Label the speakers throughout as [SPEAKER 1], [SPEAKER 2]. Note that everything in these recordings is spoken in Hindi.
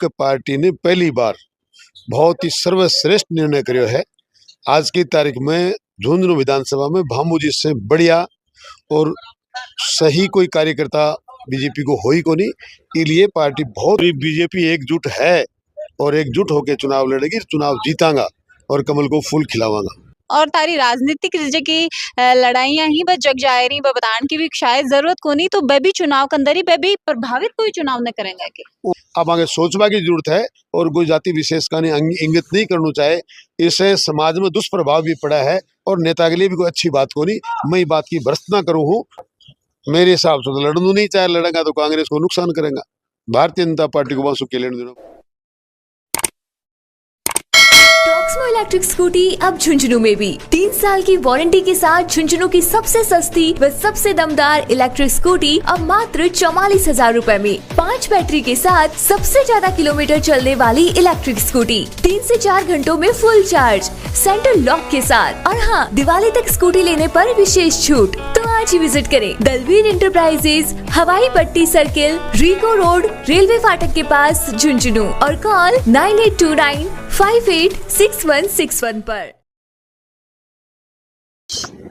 [SPEAKER 1] कि पार्टी ने पहली बार बहुत ही सर्वश्रेष्ठ निर्णय करियो है। आज की तारीख में झुंझुनू विधानसभा में भामू जी से बढ़िया और सही कोई कार्यकर्ता बीजेपी को हो ही को नहीं। इसलिए पार्टी बहुत बीजेपी एकजुट है और एकजुट होकर चुनाव लड़ेगी, चुनाव जीतांगा और कमल को फूल खिलावांगा।
[SPEAKER 2] और तारी राजनीतिक की लड़ाइयां ही बस जग जायरी बताने की भी शायद जरूरत को नहीं, तो बेबी चुनाव के अंदर ही बेबी प्रभावित कोई चुनाव न करेंगे कि
[SPEAKER 1] अब आगे सोचवा की जरूरत है और कोई जाति विशेष का नहीं इंगित नहीं करना चाहे। इससे समाज में दुष्प्रभाव भी पड़ा है और नेता के लिए भी कोई अच्छी बात को नहीं। मैं बात की भ्रष्टना करूँ हूँ, मेरे हिसाब से तो लड़नू नहीं, चाहे लड़ेगा तो कांग्रेस को नुकसान करेगा। भारतीय जनता पार्टी को बांसु के लेने देना।
[SPEAKER 3] टॉक्समो इलेक्ट्रिक स्कूटी अब झुंझुनू में भी 3 साल की वारंटी के साथ झुंझुनू की सबसे सस्ती व सबसे दमदार इलेक्ट्रिक स्कूटी अब मात्र 44,000 रूपए में। 5 बैटरी के साथ सबसे ज्यादा किलोमीटर चलने वाली इलेक्ट्रिक स्कूटी 3 से 4 घंटों में फुल चार्ज, सेंटर लॉक के साथ। और हाँ, दिवाली तक स्कूटी लेने पर विशेष छूट। तो आज ही विजिट करें दलवीर इंटरप्राइजेज, हवाई पट्टी सर्किल, रिको रोड, रेलवे फाटक के पास झुंझुनू और कॉल 9829586161 पर।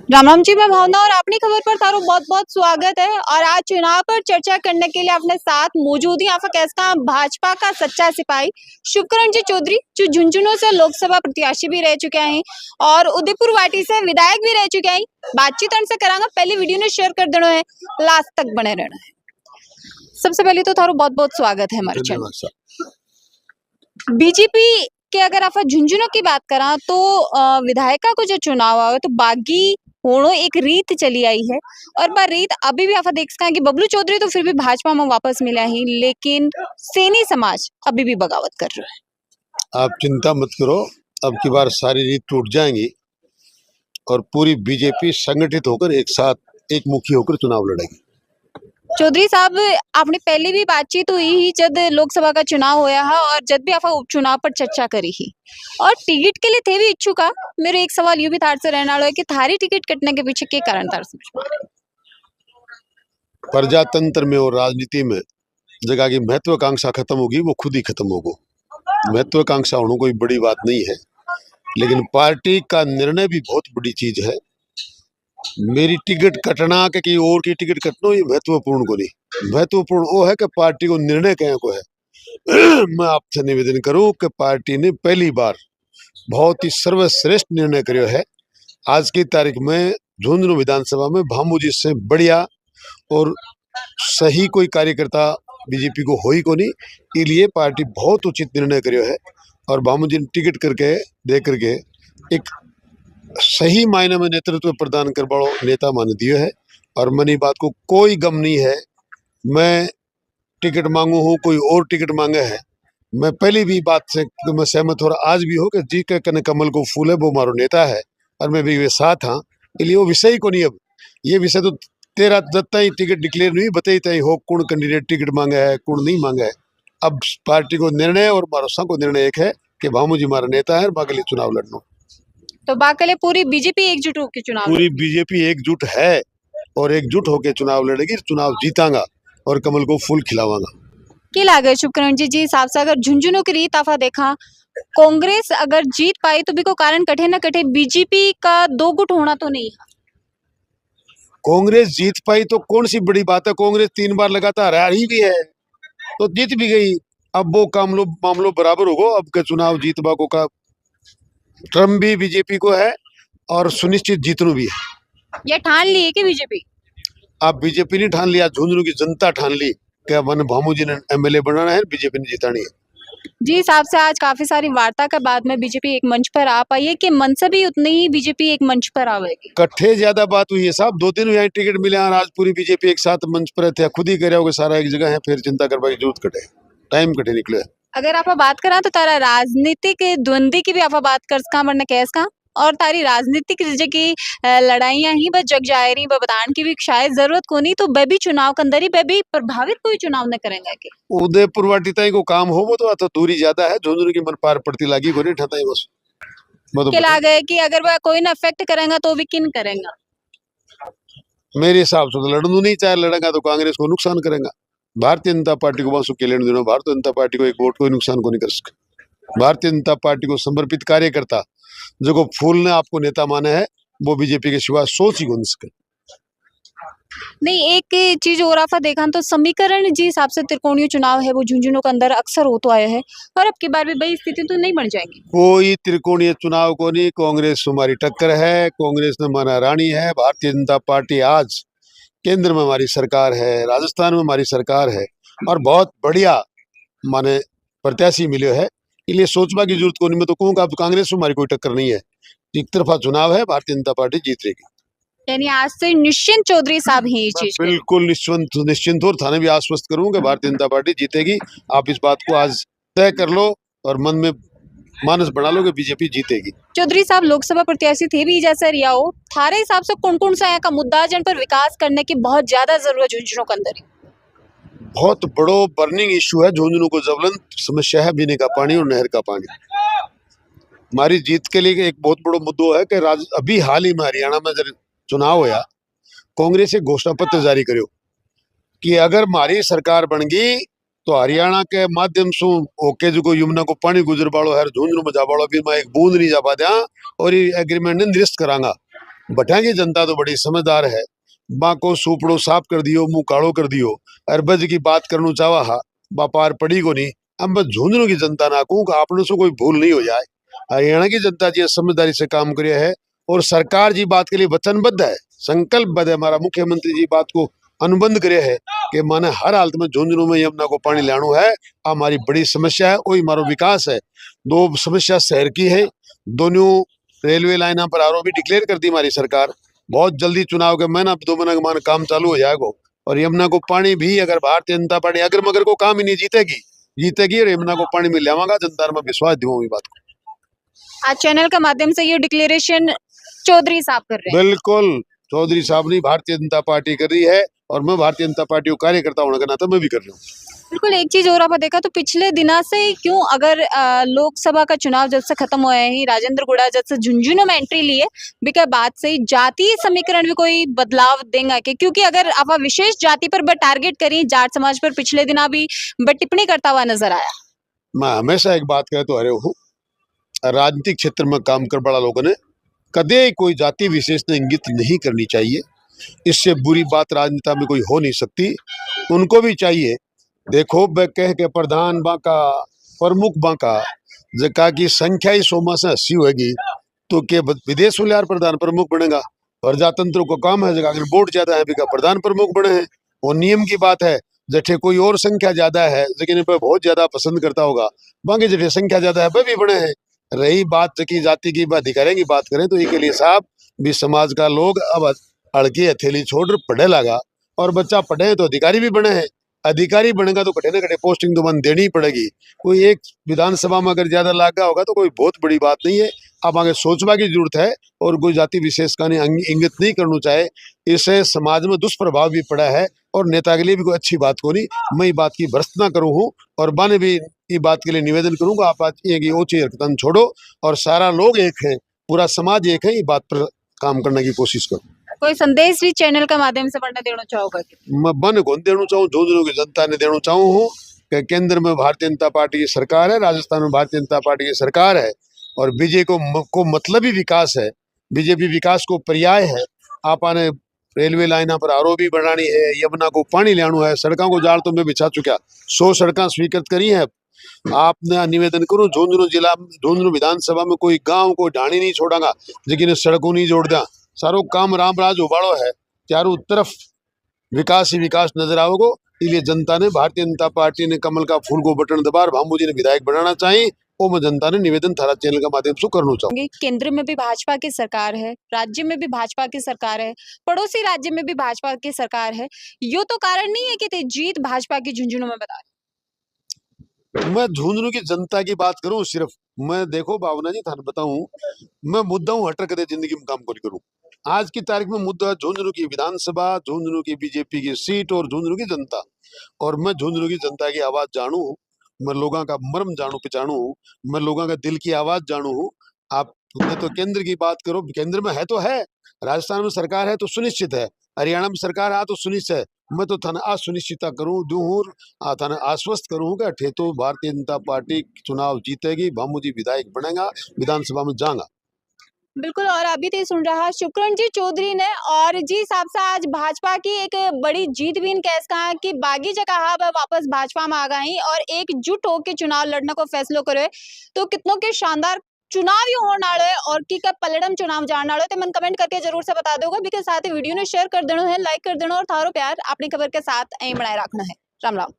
[SPEAKER 2] राम राम जी, मैं भावना और अपनी खबर पर तारो बहुत बहुत स्वागत है। और आज चुनाव पर चर्चा करने के लिए अपने साथ मौजूद हैं कैसा भाजपा का सच्चा सिपाही शिवकरण जी चौधरी, जो झुंझुनू से लोकसभा प्रत्याशी भी रह चुके हैं और उदयपुर वाटी से विधायक भी रह चुके हैं। बातचीत उनसे करांगा, पहले वीडियो ने शेयर कर देना है, लास्ट तक बने रहना है। सबसे पहले तो थारो बहुत बहुत स्वागत है हमारे चैनल। बीजेपी के अगर आप झुंझुनू की बात करा तो विधायका को जो चुनाव आवे तो बागी होनो एक रीत चली आई है और बार रीत अभी भी आप देख सकते हैं कि बबलू चौधरी तो फिर भी भाजपा में वापस मिला ही, लेकिन सैनी समाज अभी भी बगावत कर रहा है।
[SPEAKER 1] आप चिंता मत करो, अब की बार सारी रीत टूट जाएंगी और पूरी बीजेपी संगठित होकर एक साथ एक मुखी होकर चुनाव लड़ेगी।
[SPEAKER 2] चौधरी साहब, आपने पहले भी बातचीत हुई ही जब लोकसभा का चुनाव होया है और जब भी आप उपचुनाव पर चर्चा करी ही और टिकट के लिए थे भी इच्छुक। मेरे एक सवाल यू भी थार से रहने वाला है कि थारी टिकट कटने के पीछे क्या कारण था?
[SPEAKER 1] प्रजातंत्र में और राजनीति में जगह की महत्वाकांक्षा खत्म होगी, वो खुद ही खत्म होगी। महत्वाकांक्षा होना कोई बड़ी बात नहीं है, लेकिन पार्टी का निर्णय भी बहुत बड़ी चीज है। मेरी टिकट कटना के कहीं और की टिकट कटना ये महत्वपूर्ण को नहीं, महत्वपूर्ण वो है कि पार्टी को निर्णय क्या को है। मैं आपसे निवेदन करूं कि पार्टी ने पहली बार बहुत ही सर्वश्रेष्ठ निर्णय करियो है। आज की तारीख में झुंझुनू विधानसभा में भामू जी से बढ़िया और सही कोई कार्यकर्ता बीजेपी को हो ही को नहीं। इसलिए पार्टी बहुत उचित निर्णय करियो है और भामू जी ने टिकट करके दे करके एक सही मायने में नेतृत्व प्रदान कर बड़ो नेता मान दियो है। और मनी बात को कोई गम नहीं है, मैं टिकट मांगू हूँ, कोई और टिकट मांगे है। मैं पहली भी बात से तो मैं सहमत हो रहा आज भी हो कि जी के कने कमल को फूल है, वो मारो नेता है और मैं भी वे साथ हाँ। इसलिए वो विषय को नहीं, अब ये विषय तो तेरा दत्ता ही टिकट डिक्लेयर नहीं बताई तय हो कौन कैंडिडेट टिकट मांगा है कौन नहीं मांगा है। अब पार्टी को निर्णय और मारोसा को निर्णय एक है कि भामू जी हमारा नेता है और बाकी चुनाव लड़ना।
[SPEAKER 2] तो बाकले पूरी बीजेपी एकजुट होकर चुनाव,
[SPEAKER 1] पूरी बीजेपी एकजुट है और एकजुट होकर चुनाव लड़ेगी, चुनाव जीतांगा और कमल को फूल खिलावांगा।
[SPEAKER 2] क्या लागे शिवकरण जी हिसाब से अगर झुंझुनू की रीत आफा देखा, कांग्रेस अगर जीत पाई तो भी को कारण कटे न कटे बीजेपी का 2 गुट होना तो नहीं है।
[SPEAKER 1] कांग्रेस जीत पाई तो कौन सी बड़ी बात है, कांग्रेस 3 बार लगातार हारी भी है तो जीत भी गई। अब वो मामलों बराबर होगा। अब के चुनाव जीतबा को का ट्रम भी बीजेपी को है और सुनिश्चित जीतनु भी है।
[SPEAKER 2] ये ठान ली है कि बीजेपी?
[SPEAKER 1] आप बीजेपी ने ठान लिया, झुंझुनू की जनता ठान ली कि मन भामू जी ने एमएलए बनाना है, बीजेपी ने जितानी है।
[SPEAKER 2] जी हिसाब से आज काफी सारी वार्ता के बाद में बीजेपी एक मंच पर आ पाई है कि मन से भी उतनी ही बीजेपी एक मंच पर आवेगी।
[SPEAKER 1] कट्ठे ज्यादा बात हुई है साहब, 2 दिन यहाँ टिकट मिले और आज पूरी बीजेपी एक साथ मंच पर थे। खुद ही कह रहे हो सारा एक जगह है, फिर चिंता करवा की जरूरत कटे, टाइम कटे निकले।
[SPEAKER 2] अगर आप बात करा तो तारा राजनीतिक द्वंद्व की भी आप बात कर सका वरना कैस का और तारी राजनीतिक की लड़ाइयां ही बस जग जायरी बताने की भी शायद जरूरत को नहीं, तो बेबी चुनाव के अंदर ही बेबी प्रभावित कोई चुनाव न करेंगे कि
[SPEAKER 1] उदयपुर वाटी ताई को काम हो वो तो दूरी ज्यादा है, झुंझुनू की मन पार पड़ती लागी को नहीं ठताई बस
[SPEAKER 2] क्या लागे कि अगर वह कोई ना अफेक्ट करेगा तो भी किन करेगा?
[SPEAKER 1] मेरे हिसाब से तो लड़नू नहीं, चाहे लड़ेगा तो कांग्रेस को नुकसान करेगा। भारतीय जनता पार्टी को वासु के लेने देना, भारतीय जनता पार्टी को एक वोट कोई नुकसान को नहीं कर सके। भारतीय जनता पार्टी को समर्पित कार्यकर्ता जो फूल ने आपको नेता माना है वो बीजेपी के सिवा सोच ही कौन सके।
[SPEAKER 2] नहीं, एक चीज और आपा देखा तो समीकरण जी हिसाब से त्रिकोणीय चुनाव है वो झुंझुनू के अंदर अक्सर हो तो आया है और अब की बार भी वही स्थिति तो नहीं बन जाएगी।
[SPEAKER 1] कोई त्रिकोणीय चुनाव को नहीं, कांग्रेस हमारी टक्कर है, कांग्रेस ने हमारा रानी है। भारतीय जनता पार्टी आज केंद्र में हमारी सरकार है, राजस्थान में हमारी सरकार है और बहुत बढ़िया माने प्रत्याशी मिले है, इसलिए सोचने की जरूरत को नहीं। मैं तो कहूँगा अब कांग्रेस में हमारी कोई टक्कर नहीं है, एक तरफा चुनाव है, भारतीय जनता पार्टी जीतेगी।
[SPEAKER 2] यानी आज से निश्चिंत चौधरी साहब ही ये चीज
[SPEAKER 1] बिल्कुल निश्चिंत और थाने भी आश्वस्त करूँ कि भारतीय जनता पार्टी जीतेगी। आप इस बात को आज तय कर लो और मन में मानस बना लो कि बीजेपी जीतेगी।
[SPEAKER 2] चौधरी साहब लोकसभा प्रत्याशी थे भी जैसा रिया हो, थारे हिसाब से कौन कौन सा यहाँ का मुद्दा जन पर विकास करने की बहुत ज्यादा जरूरत झुंझुनू के अंदर?
[SPEAKER 1] बहुत बड़ो बर्निंग इश्यू है झुंझुनू को, ज्वलंत समस्या है पीने का पानी और नहर का पानी। हमारी जीत के लिए एक बहुत बड़ा मुद्दा है कि अभी हाल ही में हरियाणा में जब चुनाव होया, कांग्रेस एक घोषणा पत्र जारी करो कि अगर हमारी सरकार बन गई तो हरियाणा के माध्यम से ओके जो यमुना को पानी गुजर बाड़ो है झुंझुनू में जा बाड़ो भी मैं एक बूंद नहीं जा पा दिया और ये एग्रीमेंट निरस्त करांगा। बटा की जनता तो बड़ी समझदार है, बा को सुपड़ो साफ कर दियो, मुंह काड़ो कर दियो, अरबज की बात करना चावा हा बापार पड़ी को नहीं। अब मैं झुंझुनू की जनता ना कहूँ कि आपने से कोई भूल नहीं हो जाए। हरियाणा की जनता जी समझदारी से काम करे है और सरकार जी बात के लिए वचनबद्ध है, संकल्पबद्ध है। हमारा मुख्यमंत्री जी बात को अनुबंध करे है कि माने हर हालत में झुंझुनू में यमुना को पानी लानो है, हमारी बड़ी समस्या है, वही हमारा विकास है। दो समस्या शहर की है, दोनों रेलवे लाइन पर आरओ भी डिक्लेयर कर दी हमारी सरकार। बहुत जल्दी चुनाव के महीना 2 महीने के मान काम चालू हो जाएगा और यमुना को पानी भी अगर भारतीय जनता पार्टी अगर मगर को काम ही नहीं जीतेगी और यमुना को पानी मिल जाएगा। जनता में विश्वास दूंगी बात को।
[SPEAKER 2] आज चैनल के माध्यम से ये डिक्लेरेशन चौधरी साहब कर रहे हैं।
[SPEAKER 1] बिल्कुल चौधरी साहब नहीं, भारतीय जनता पार्टी कर रही है और मैं भारतीय जनता पार्टी को कार्यकर्ता होने का नाता मैं भी कर रहा हूँ।
[SPEAKER 2] बिल्कुल, एक चीज और आप देखा तो पिछले दिनों से क्यों अगर लोकसभा का चुनाव जब से खत्म हुआ है ही राजेंद्र गुड़ा जब से झुंझुनू में एंट्री ली है बिका बात से ही जातीय समीकरण में कोई बदलाव देंगे के? क्योंकि अगर आप विशेष जाति पर टारगेट करें जाट समाज पर पिछले दिना भी टिप्पणी करता हुआ नजर आया।
[SPEAKER 1] मैं हमेशा एक बात कहता तो अरे हूँ, राजनीतिक क्षेत्र में काम कर बड़ा लोगों ने कदे कोई जाति विशेष ने इंगित नहीं करनी चाहिए। इससे बुरी बात राजनीति में कोई हो नहीं सकती। उनको भी चाहिए देखो कह के प्रधान बांका प्रमुख बांका जका की संख्या ही 100 से 80 होगी तो के विदेश यार प्रधान प्रमुख बनेगा। प्रजातंत्र को काम है जगह अगर वोट ज्यादा है बिका प्रधान प्रमुख बने हैं। वो नियम की बात है, जठे कोई और संख्या ज्यादा है लेकिन बहुत ज्यादा पसंद करता होगा, बाकी जठे संख्या ज्यादा है वह भी बने हैं। रही बात की जाति की अधिकारियों की बात करें तो ये के लिए साहब भी समाज का लोग अब अड़के हथेली छोड़ पढ़े लगा और बच्चा पढ़े तो अधिकारी भी बने हैं। अधिकारी बनेगा तो कटे न कटे पोस्टिंग तो मन देनी ही पड़ेगी। कोई एक विधानसभा में अगर ज्यादा लागा होगा तो कोई बहुत बड़ी बात नहीं है। अब आगे सोचने की जरूरत है और कोई जाति विशेष का इंगित नहीं करना चाहे, इससे समाज में दुष्प्रभाव भी पड़ा है और नेता के लिए भी कोई अच्छी बात को नहीं। मैं ये बात की भर्त्सना करूँ हूँ और बाने भी ये बात के लिए निवेदन करूंगा आप आज एक ओछी हरकत छोड़ो और सारा लोग एक है, पूरा समाज एक है, ये बात पर काम करने की कोशिश करो।
[SPEAKER 2] कोई संदेश भी चैनल के माध्यम से बढ़ने देना चाहोगे? मैं
[SPEAKER 1] बन कौन देना चाहूँ, झुंझुनू की जनता ने देना चाहूँ हूँ कि केंद्र में भारतीय जनता पार्टी की सरकार है, राजस्थान में भारतीय जनता पार्टी की सरकार है और बीजेपी को मतलब ही विकास है। बीजेपी विकास को पर्याय है। आप आने रेलवे लाइन पर आरओ भी बनानी है, यमुना को पानी लाना है, सड़कों को जाल तो मैं बिछा चुका 100 सड़कें स्वीकृत करी है। आपने निवेदन करो झुंझुनू जिला झुंझुनू विधानसभा में कोई गांव कोई ढाणी नहीं छोड़ागा लेकिन सड़कों नहीं जोड़ दिया। सारो काम रामराज उबाड़ो है, चारों तरफ विकास ही विकास नजर आओगे। इसलिए जनता ने भारतीय जनता पार्टी ने कमल का फूल को बटन दबार भामू जी ने विधायक बनाना चाहिए। वो मैं जनता ने निवेदन थारा चैनल के माध्यम से करना चाहूंगी।
[SPEAKER 2] केंद्र में भी भाजपा की सरकार है, राज्य में भी भाजपा की सरकार है, पड़ोसी राज्य में भी भाजपा की सरकार है, यो तो कारण नहीं है कि जीत भाजपा की झुंझुनू में बता।
[SPEAKER 1] मैं झुंझुनू की जनता की बात करूं सिर्फ, मैं देखो भावना जी थाने बताऊं, मैं मुद्दा हूं हटर कदे जिंदगी में काम कोनी करूं। आज की तारीख में मुद्दा झुंझुनू की विधानसभा, झुंझुनू की बीजेपी की सीट और झुंझुनू की जनता। और मैं झुंझुनू की जनता की आवाज जानू, मैं लोगों का मर्म जानू पहचानू, मैं लोगों का दिल की आवाज जानू हूँ। आप तो केंद्र की बात करो, केंद्र में है तो है, राजस्थान में सरकार है तो सुनिश्चित है। हरियाणा में सरकार आ तो सुनिश्चित मैं तो थाने सुनिश्चित करूं दूर थाने आश्वस्त करूं कि अठे तो भारतीय जनता पार्टी चुनाव जीतेगी, भामू जी विधायक बनेगा, विधानसभा में जाएगा।
[SPEAKER 2] बिल्कुल। और अभी तो सुन रहा शुक्रण जी चौधरी ने और जी हिसाब से आज भाजपा की एक बड़ी जीत भी कैस कहा कि बागी जगह वापस भाजपा में आ गई और एकजुट होकर चुनाव लड़ने को फैसलो करे। तो कितनों के शानदार चुनाव ही होने वाले और की कब पलड़म चुनाव जानने वाले तो मन कमेंट करके जरूर से बता दोगे। भी के साथ वीडियो ने शेयर कर देना है, लाइक कर देना और थारो प्यार अपनी खबर के साथ यहीं बनाए रखना है। राम राम।